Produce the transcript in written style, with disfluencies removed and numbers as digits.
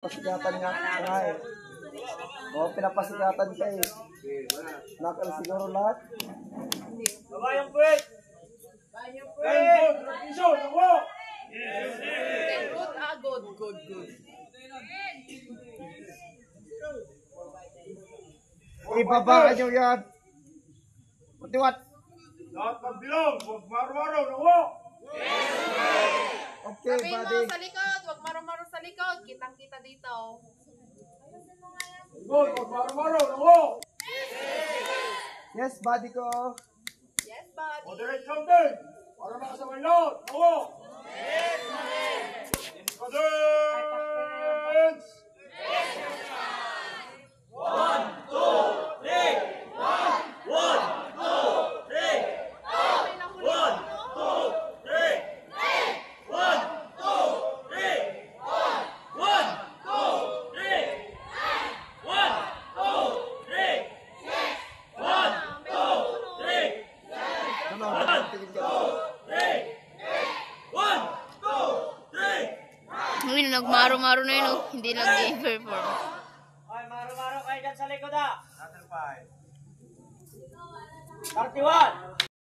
Pasikatan nga eh. O, pinapasikatan ka eh. Nakal siguro lahat. Babayang puwet! Babayang puwet! Revision! Ako! Good, good. Ibaba nyo yan. Matiwat. Lahat magbilong! Huwag maro-maro! Ako! Okay, Sabihin buddy. mo sa likod, huwag maro-maro sa likod. Kitang-kita dito. Good! Huwag maro-maro! Ako! Yes, buddy ko. Yes, buddy. Moderate counting! Para makasabay lahat! Ako! Cadence! Okay lang ulit. Ano, tingin ka. Uy, nagmaro-maro na yun, oh. Hindi nag-perform. Ay, maro-maro kayo dyan sa likod ah! 31!